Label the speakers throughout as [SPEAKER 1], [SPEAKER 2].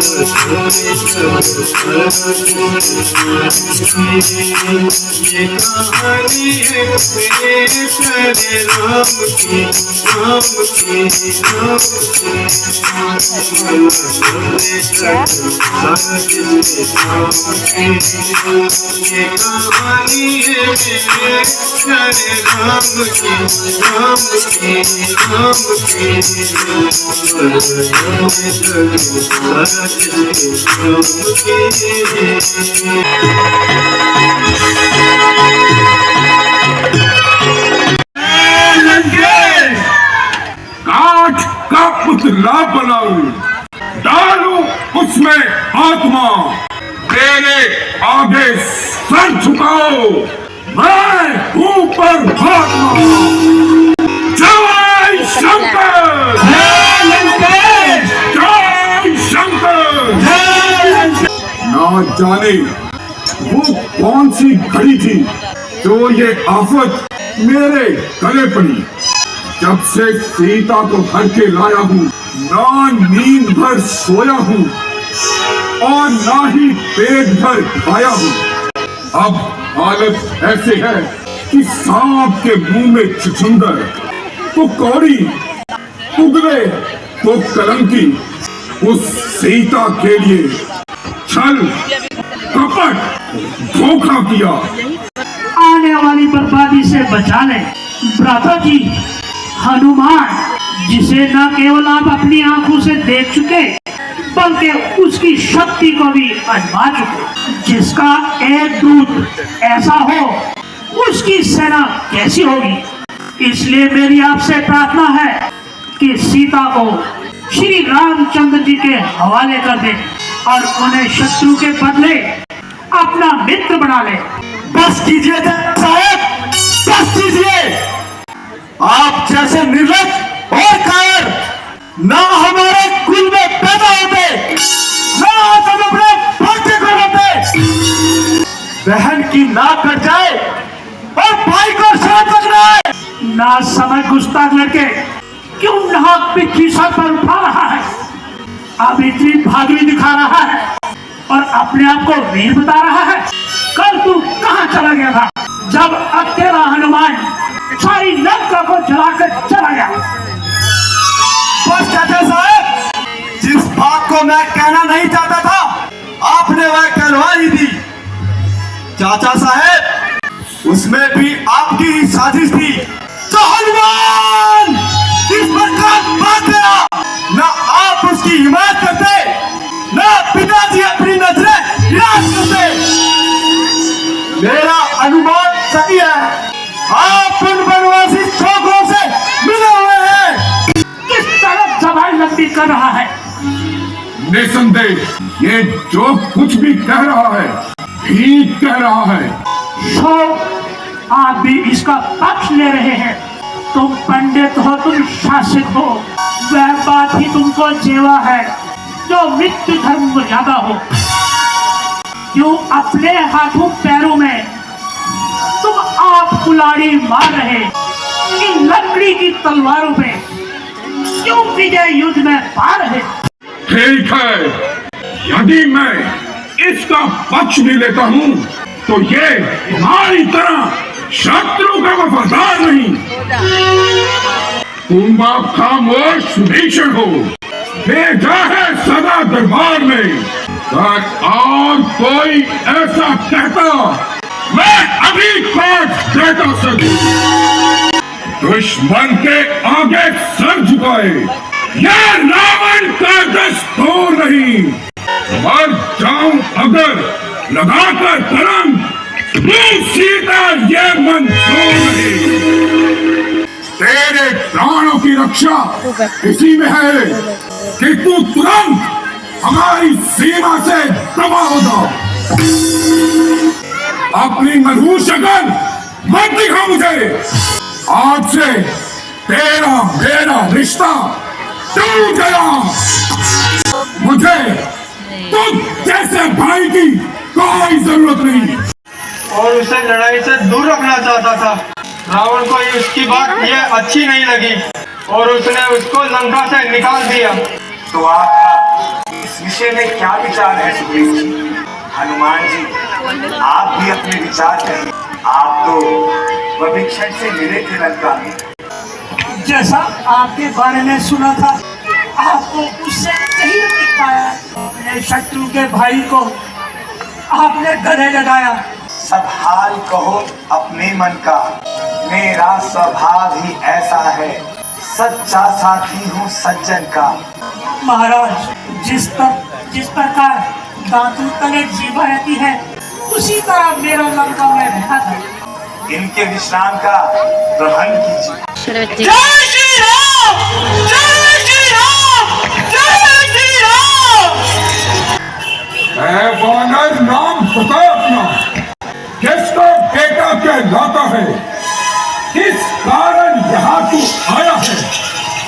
[SPEAKER 1] ये कहानी है पेश करे राम की, राम की, राम की। ये कहानी है पेश करे राम की, राम की, राम की।
[SPEAKER 2] काठ का पुतला बनाऊं, डालूं उसमें आत्मा, तेरे आगे सर झुकाओ, मैं ऊपर भागमा। जय शंकर, जय शंकर। ना जाने वो कौन सी घड़ी थी जो ये आफत मेरे गले पड़ी। जब से सीता को घर के लाया हूँ, ना नींद भर सोया हूँ और ना ही पेट भर खाया हूँ। अब हालत ऐसे है कि सांप के मुंह में छुछुंदर, तो कौड़ी, उगले तो कलंकी। उस सीता के लिए छल, कपट, धोखा किया।
[SPEAKER 3] आने वाली बर्बादी से बचा ले भ्राता जी। हनुमान, जिसे न केवल आप अपनी आंखों से देख चुके बल्कि उसकी शक्ति को भी आजमा चुके। जिसका एक दूत ऐसा हो उसकी सेना कैसी होगी। इसलिए मेरी आपसे प्रार्थना है कि सीता को श्री रामचंद्र जी के हवाले कर दे और उन्हें शत्रु के बदले अपना मित्र बना ले।
[SPEAKER 4] बस कीजिए साहब, बस कीजिए। आप जैसे निर्लज और कायर ना हमारे कुल में पैदा होते, ना आप अपने बच्चे को होते। बहन की नाक कट जाए और भाई को साथ रखना है।
[SPEAKER 3] ना समझ गुस्ताख लड़के क्यों नाक पिछली सर पर उठा रहा है। अब इतनी भागवी दिखा रहा है और अपने आप को वीर बता रहा है। कल तू कहाँ चला गया था जब अकेला हनुमान सारी लंका को जलाकर चला गया।
[SPEAKER 4] बस चाचा साहब, जिस बात को मैं कहना नहीं चाहता था आपने वह कहलवा ही दी। चाचा साहब, उसमें भी आपकी ही साजिश थी। तो हनुमान इस प्रकार बात गया, ना आप उसकी हिमायत करते, ना पिताजी अपनी नजरें हिरास करते। मेरा अनुमान सही है, आप उन वनवासी छोकरों से मिले हुए हैं।
[SPEAKER 3] किस तरह जबान लंबी कर रहा है।
[SPEAKER 2] निसंदेह ये जो कुछ भी कह रहा है ठीक कह रहा है।
[SPEAKER 3] सो आप भी इसका पक्ष ले रहे हैं। तुम पंडित हो, तुम शासक हो, वह बात ही तुमको जेवा है जो मृत्यु धर्म मर्यादा हो। क्यों अपने हाथों पैरों में तुम आप कुल्हाड़ी मार रहे इन लकड़ी की तलवारों पे क्यों विजय युद्ध में पा रहे।
[SPEAKER 2] ठीक है, यदि मैं इसका पक्ष भी लेता हूँ तो ये हमारी तरह शत्रु का वफादार नहीं। तुम आप खामोश भीषण हो, भेजा है सदा दरबार में। और कोई ऐसा कहता मैं अभी काट देता सके। दुश्मन के आगे सर झुकाए यह रावण का दस्तूर नहीं। मर जाऊं अगर लगाकर तरंग, सीता ये मंजूर नहीं। तेरे प्राणों की रक्षा इसी में है कि तू तुरंत हमारी सीमा से दबा हो जाओ। अपनी मधुर शक्ल मत दिखा मुझे। आज से तेरा मेरा रिश्ता टूट गया। मुझे तुझ जैसे भाई की कोई जरूरत नहीं।
[SPEAKER 5] और उसे लड़ाई से दूर रखना चाहता था। रावण को उसकी बात ये अच्छी नहीं लगी और उसने उसको लंका से निकाल दिया।
[SPEAKER 4] तो आपका इस विषय में क्या विचार है सुग्रीव जी? हनुमान जी, आप भी अपने विचार कहिए। आप तो विभीषण से मिले थे लंका में।
[SPEAKER 3] जैसा आपके बारे में सुना था, आपको उससे नहीं दिख पाया। अपने शत्रु के भाई को आपने गले लगाया।
[SPEAKER 4] सब हाल कहो अपने मन का, मेरा स्वभाव ही ऐसा है, सच्चा साथी हूँ सज्जन का।
[SPEAKER 3] महाराज, जिस प्रकार दांतों तले जीवा रहती है, उसी तरह मेरा लंका में रहना था।
[SPEAKER 4] इनके विश्राम का ग्रहण कीजिए।
[SPEAKER 3] जय श्री राम! जय श्री राम! जय श्री राम!
[SPEAKER 2] मैं वानर नाम बता अपना, किसको बेटा कहलाता है, किस कारण यहाँ तू आया है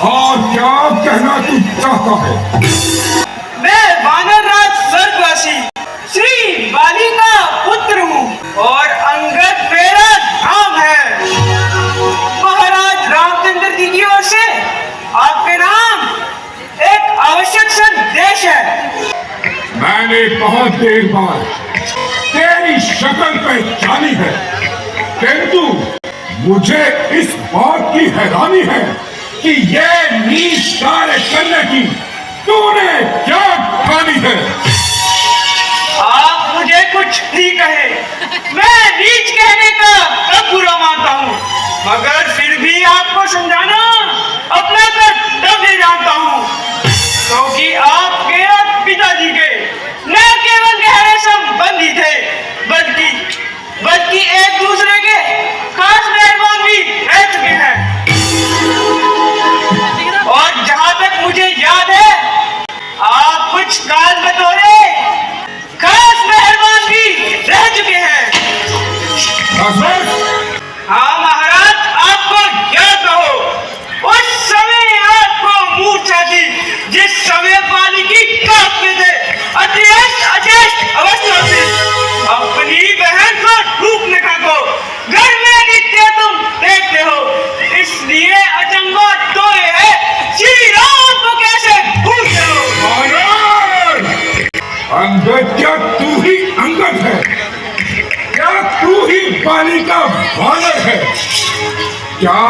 [SPEAKER 2] और क्या कहना तू चाहता है?
[SPEAKER 5] मैं वानर राज स्वर्गवासी श्री बाली का पुत्र हूँ और अंगद मेरा नाम है। महाराज रामचंद्र जी की ओर से आपके नाम एक आवश्यक संदेश है।
[SPEAKER 2] मैंने बहुत देर बाद तेरी शक्ल पहचानी है, किंतु मुझे इस बात की हैरानी है कि ये नीच कार्य करने की तूने क्या ठानी है?
[SPEAKER 5] आप मुझे कुछ भी कहे, मैं नीच कहने का कब बुरा मानता हूँ, मगर फिर भी आपको समझाना अपना कर्तव्य जानता हूँ, क्योंकि आपके और पिताजी के न केवल गहरे संबंधी थे, बल्कि एक दूसरे के खास मेहमान भी रह चुके हैं। और जहाँ तक मुझे याद है, आप कुछ काल बतौरे खास मेहमान भी रह चुके हैं। हाँ महाराज, आपको याद हो उस समय आपको मूर्छा थी, जिस समय पानी की काप में थे, अचेष्ट अवस्था से अपनी बहन को डूबने को घर में नित्य तुम देखते हो, इसलिए अचंभा तो है श्री राम को कैसे भूलते हो?
[SPEAKER 2] अंगद, क्या तू ही अंगद है? क्या तू ही बाली का वानर है? क्या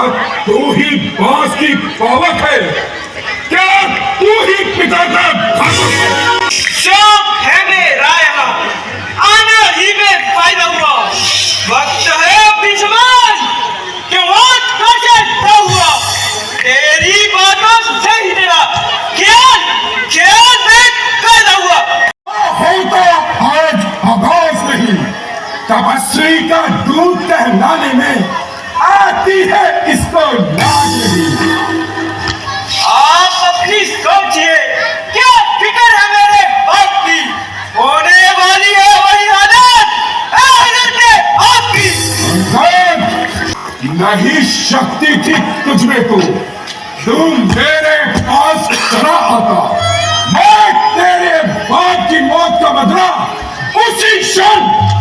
[SPEAKER 2] तू ही बांस की पावक है? क्या तू ही पिता का घातक है?
[SPEAKER 5] शौक है मेरा यहाँ आना ही में फायदा हुआ, वक्त है बिजमान कि मौत का चलता हुआ। तेरी बातों से ही तेरा ख्याल में पैदा हुआ।
[SPEAKER 2] होता आज आभास नहीं, तपस्वी का दूध कहलाने में आती है इसको लाज नहीं।
[SPEAKER 5] आप अपनी सोचिए, क्या फिक्र है मेरे बाप की, होने वाली है वही हालत आपकी।
[SPEAKER 2] नहीं शक्ति थी तुझमें तो तुम मेरे पास चला आता, मैं तेरे बाप की मौत का बदला उसी क्षण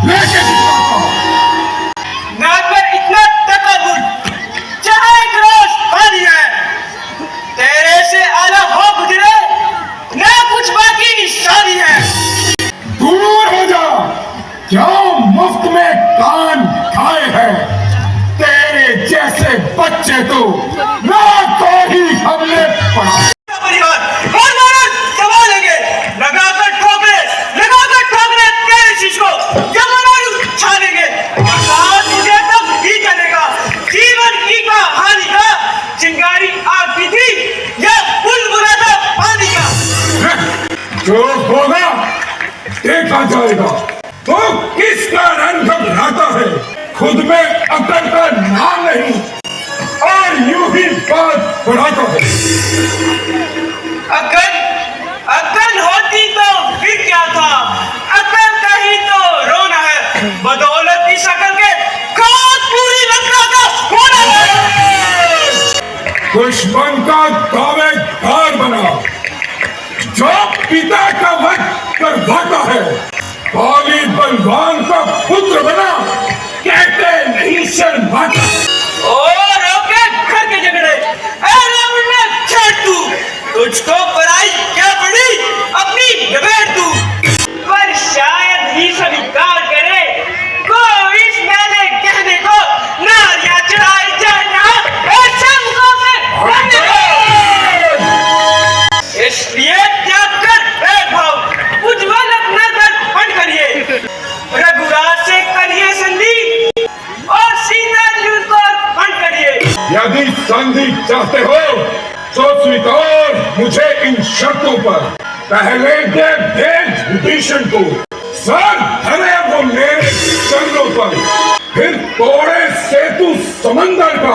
[SPEAKER 2] लेके दिखाता।
[SPEAKER 5] ना कर इतना तकबुर, चाहे रोज खाली है, तेरे से अलग हो गुजरे ना कुछ बाकी निशानी है।
[SPEAKER 2] दूर हो जा, क्या मुफ्त में कान खाए हैं? तेरे जैसे बच्चे तो लाखों ही हमने पढ़ा।
[SPEAKER 5] परिवार हर बार दबा लेंगे, लगाकर ठोकरे तेरे शीश को जबरन छा लेंगे। तुझे तब ही चलेगा जीवन की कहानी का, चिंगारी आग की थी या बुलबुला था पानी का।
[SPEAKER 2] जो होगा देखा जाएगा। तो किसका रंग घबराता है, खुद में अकल का नाम नहीं और यूं ही बात बढ़ाता है।
[SPEAKER 5] अकल होती तो फिर क्या था, अकल का ही तो रोना है, बदौलत की शकल के खाक पूरी लंका का होना है।
[SPEAKER 2] दुश्मन का दावेदार बना, जो पिता का वध करवाता है, बाली बलवान का पुत्र बना, कहते नहीं शर्माता।
[SPEAKER 5] और रोके घर के झगड़े, तुझको पराई क्या पड़ी, अपनी
[SPEAKER 2] संधि चाहते हो तो स्वीकार मुझे इन शर्तों पर। पहले दे भेज विभीषण को, सर धरे वो मेरे चरणों पर, फिर तोड़े सेतु समंदर का,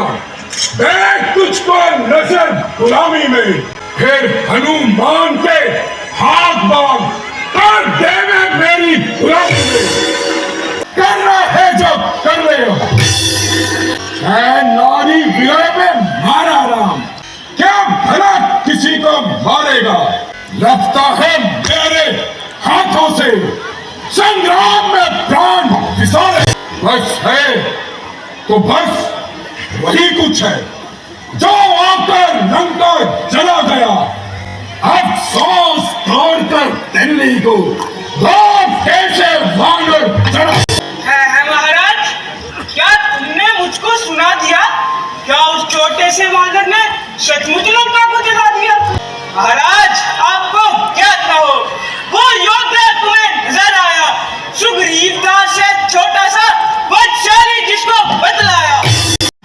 [SPEAKER 2] देख तुझको नजर गुलामी में, फिर हनुमान के हाथ बांध कर देवे मेरी गुलामी में। करना है जो कर ले, है नारी विरह में मारा राम, क्या भला किसी को मारेगा। लगता है मेरे हाथों से संग्राम में प्राण फिसौले। बस है तो बस वही कुछ है जो आकर लंका जला गया। अफसोस तोड़कर दिल्ली को दो कैसे वानर चढ़ा।
[SPEAKER 5] है महाराज, क्या तुमने मुझको सुना दिया? क्या उस छोटे से वानर ने सचमुच लंका को जला दिया? महाराज, आपको क्या कहो, वो योद्धा तुम्हें नजर आया, सुग्रीव का से छोटा सा बलशाली जिसको बतलाया।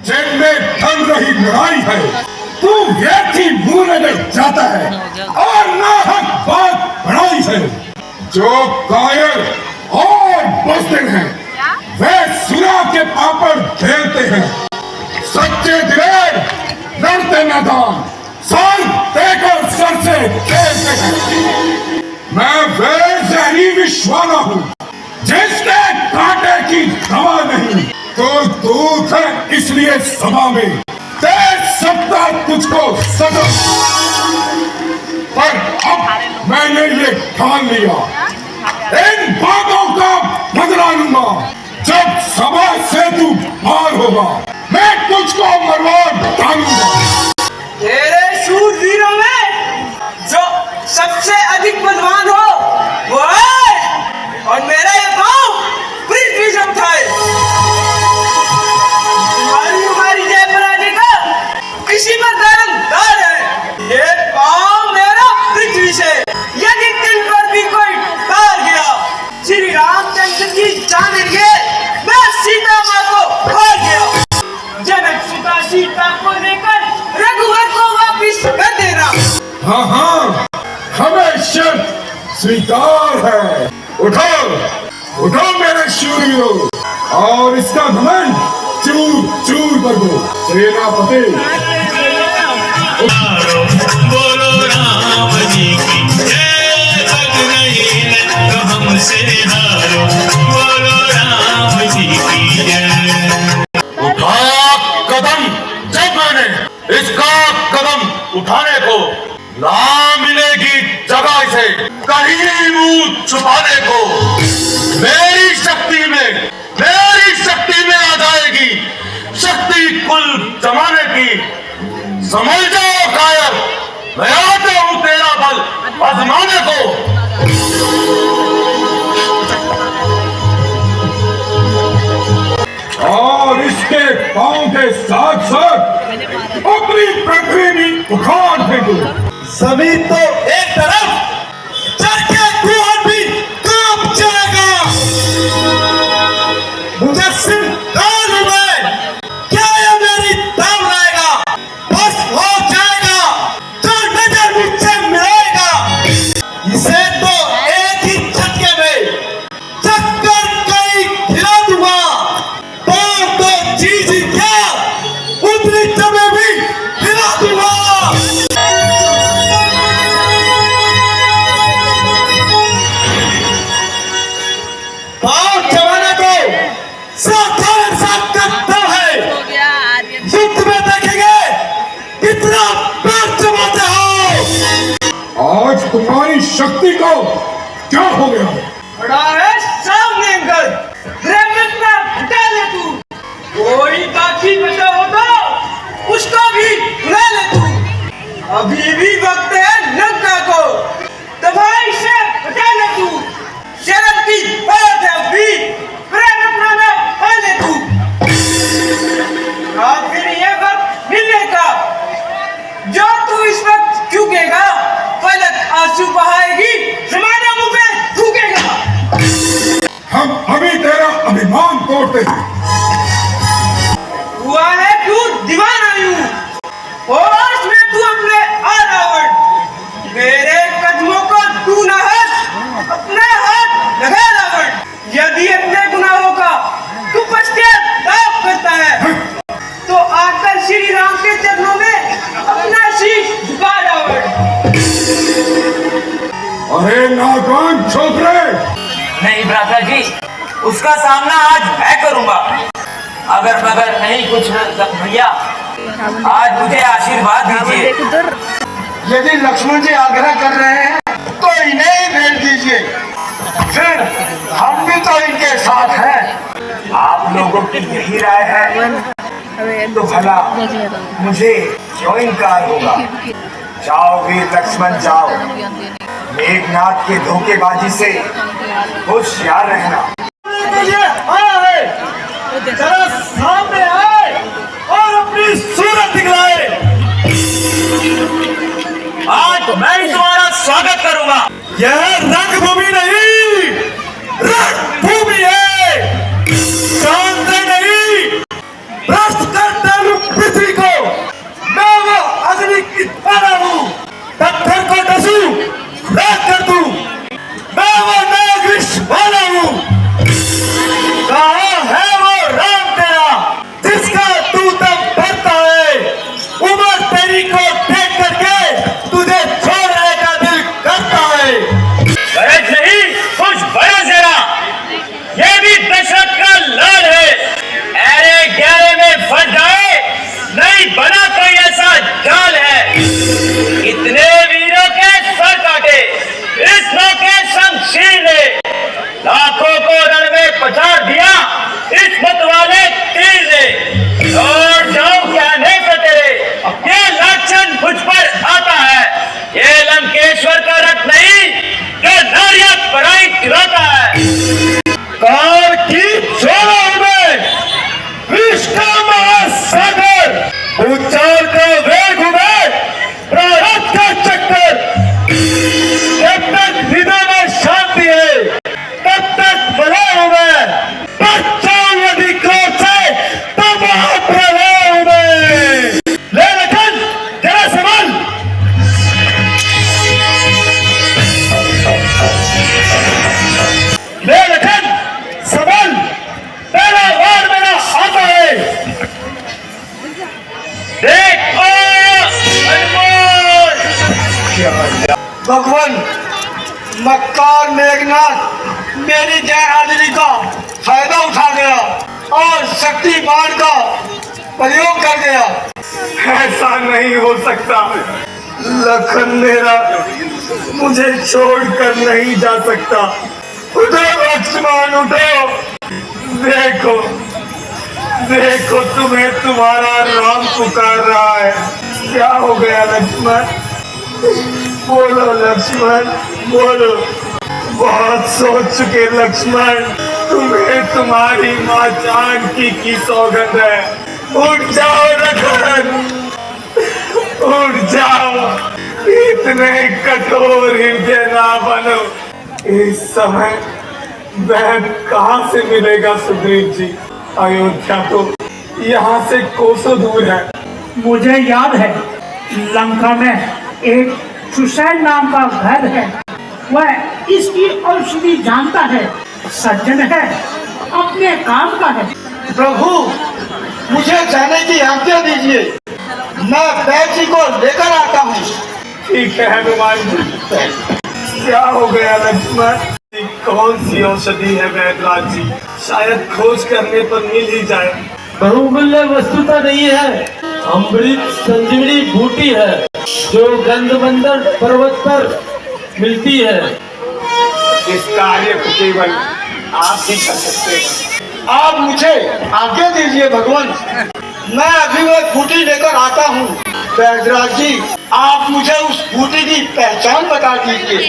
[SPEAKER 2] जिनमें ढल रही लड़ाई है तू व्यर्थी मुंह में जाता है और नाहक बात बढ़ाई है। जो कायर और बुज़दिल हैं वे सुरा के पापड़ खेलते हैं, सच्चे दिलेर लड़ते मैदान सर देकर सर से खेलते हैं। मैं वे जहरी विश्वाना हूँ जिसके कांटे की दवा नहीं, तो दूत है इसलिए सभा में दे सकता तुझको सजा। पर अब मैंने ये ठान लिया, इन बातों का बदला लूंगा। जब सभा से तू पार होगा मैं तुझको मरवा डालूंगा।
[SPEAKER 5] तेरे शूरवीरों में जो सबसे अधिक बलवान हो वो है, और मेरा ये पाँव पृथ्वी से उठाए। हमारी जय पराजय का किसी पर दारोमदार है। ये पाँव मेरा पृथ्वी से, यदि दिल पर भी कोई डाल गया, श्री रामचंद्र की जान लिए मैं सीता माँ को हार गया। जनक सुता सीता को लेकर रघुवर को वापिस कर देना।
[SPEAKER 2] हाँ हाँ, हमें शर्त स्वीकार है। उठो उठो मेरे शूरवीरों, और इसका घमंड चूर चूर कर दो। सेनापति
[SPEAKER 6] बोलो राम जी की जय, जग नहीं तो हमसे हारो, बोलो राम जी की जय।
[SPEAKER 2] उठा कदम जब मैंने इसका कदम उठाने को, ना मिलेगी जगह से कहीं मुंह छुपाने को। मेरी शक्ति में आ जाएगी शक्ति कुल जमाने की। समझ जाओ कायर, मैं आता हूं तेरा बल आजमाने को। और इसके पांव के साथ साथ अपनी पृथ्वी भी उखाड़ फेंको।
[SPEAKER 4] सभी तो एक तरफ चरके कुआं भी कांप जाएगा। मुझे सिर्फ कान में क्या ये मेरी दाम लाएगा, बस हो जाएगा जो नजर मुझसे मिलेगा। इसे तो एक ही झटके में चक्कर कई खिला दूंगा। पांव तो चीज क्या उतनी जमे भी हिला दूंगा। पांव जमाने को साधारण सा करता है। युद्ध में देखेंगे कितना पैर जमाते हो।
[SPEAKER 2] आज तुम्हारी शक्ति को क्या हो गया?
[SPEAKER 5] खड़ा है सामने अंगद, ब्रह्मत्व हटा ले तू। कोई काफी बचा हो तो उसको भी बुला ले तू। अभी भी वक्त है लंका को तबाही से हटा ले तू। शर्म की बात है अभी, ब्रह्मत्व में हटा ले तू। फिर ये वक्त मिलेगा जो तू इस वक्त चूकेगा, पलक आंसू बहाएगी, जमाना मुंह पे थूकेगा।
[SPEAKER 2] हम अभी तेरा अभिमान तोड़ते हैं।
[SPEAKER 5] हुआ है तू दीवाना यूं,
[SPEAKER 2] अरे नाकान छोकरे,
[SPEAKER 5] नहीं भ्राता जी, उसका सामना आज मैं करूंगा। अगर मगर नहीं कुछ भैया, आज मुझे आशीर्वाद दीजिए।
[SPEAKER 4] यदि लक्ष्मण जी आग्रह कर रहे हैं तो इन्हें ही भेज दीजिए, फिर हम भी तो इनके साथ हैं। आप लोगों की यही राय है तो भला मुझे क्यों इनकार होगा। जाओ वीर लक्ष्मण जाओ, मेघनाथ के धोखेबाजी से होशियार रहना। जरा सामने आए और अपनी सूरत दिखलाए। आज मैं तुम्हारा स्वागत करूंगा। यह रंगभूमि नहीं, रणभूमि है। जानते नहीं, भ्रष्ट करते पृथ्वी को मैं वो अग्नि की तरह हूँ। पत्थर को डसूं, राख कर दूं, मैं वो नाग विष वाला हूँ। कहाँ है वो राम तेरा, जिसका तू तब भरता है। उम्र तेरी को देख करके तुझे छोड़ने का दिल करता है।
[SPEAKER 5] गरज नहीं, कुछ बड़ा जरा, ये भी दशरथ का लाल है। अरे गहरे में फंस जाए, नहीं बना कोई ऐसा जाल है। इतने वीरों के सर काटे इस नौके शमशीर ने, लाखों को रण में पछाड़ दिया इस मत वाले तीर ने। और जाऊं क्या नहीं तो तेरे, ये लक्षण मुझ पर आता है। ये लंकेश्वर का रथ नहीं, जो नारियत पराई गिराता है।
[SPEAKER 4] काल की छोड़ो में विष का महासागर, उच्चार का वेग में प्रारब्ध का चक्कर। जब तक हृदय में शांति है तब तक भला हूं मैं। बचाओ यदि क्रोध से तब प्रलय हूं मैं। ले लखन जरा संभल। ले लखन संभल, पहला वार मेरा आता है।
[SPEAKER 5] देख ओ अनमोल,
[SPEAKER 4] भगवान मक्कार मेघनाथ मेरी जय हाजिरी का फायदा उठा गया और शक्ति बाण का प्रयोग कर गया। ऐसा नहीं हो सकता। लखन मेरा मुझे छोड़कर नहीं जा सकता। उठो लक्ष्मण उठो, देखो देखो तुम्हें तुम्हारा राम पुकार रहा है। क्या हो गया लक्ष्मण, बोलो लक्ष्मण बोलो। बहुत सोच चुके लक्ष्मण, तुम्हें तुम्हारी माँ जानकी की सौगंध है। उठ जाओ लखन, उठ जाओ, इतने कठोर हृदय ना बनो। इस समय वह कहाँ से मिलेगा सुग्रीव जी। अयोध्या तो यहाँ से कोसों दूर है।
[SPEAKER 3] मुझे याद है, लंका में एक सुसैन नाम का घर है। वह इसकी औषधि जानता है, सज्जन है, अपने काम का है।
[SPEAKER 4] प्रभु मुझे जाने की आज्ञा दीजिए, मैं बैग जी को लेकर आता हूँ। ठीक है हनुमान जी। क्या हो गया लक्ष्मण, कौन सी औषधि है वैद्यराज जी, शायद खोज करने पर मिल ही जाए।
[SPEAKER 7] बहुमूल्य वस्तुता नहीं है, अमृत संजीवनी बूटी है जो गंधबंदर पर्वत पर मिलती है।
[SPEAKER 4] इस कार्य को केवल आप ही कर सकते हैं। आप मुझे आज्ञा दीजिए भगवान, मैं अभी वह बूटी लेकर आता हूँ। वैद्यराज जी आप मुझे उस बूटी की पहचान बता दीजिए।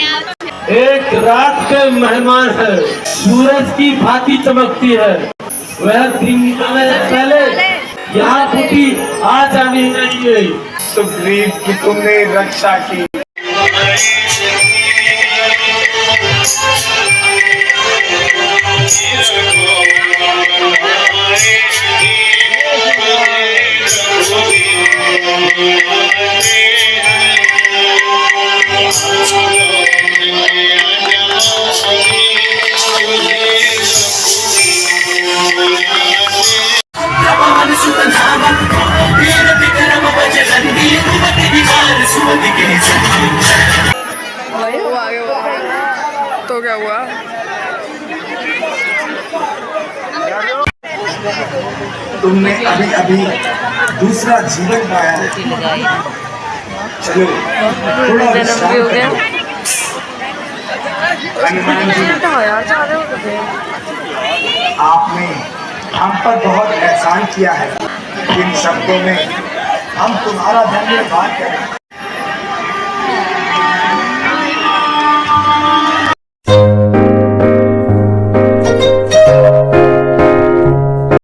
[SPEAKER 7] एक रात के मेहमान है, सूरज की भांति चमकती है। वह दिन पहले यहाँ बूटी आ जानी चाहिए।
[SPEAKER 4] सुग्रीव की तुमने रक्षा की।
[SPEAKER 8] Ayo, ayo, ayo.
[SPEAKER 4] तुमने अभी अभी दूसरा जीवन पाया है। चलो थोड़ा विश्राम करो। हनुमान जी, आपने हम पर बहुत एहसान किया है। इन शब्दों में हम तुम्हारा धन्यवाद करें।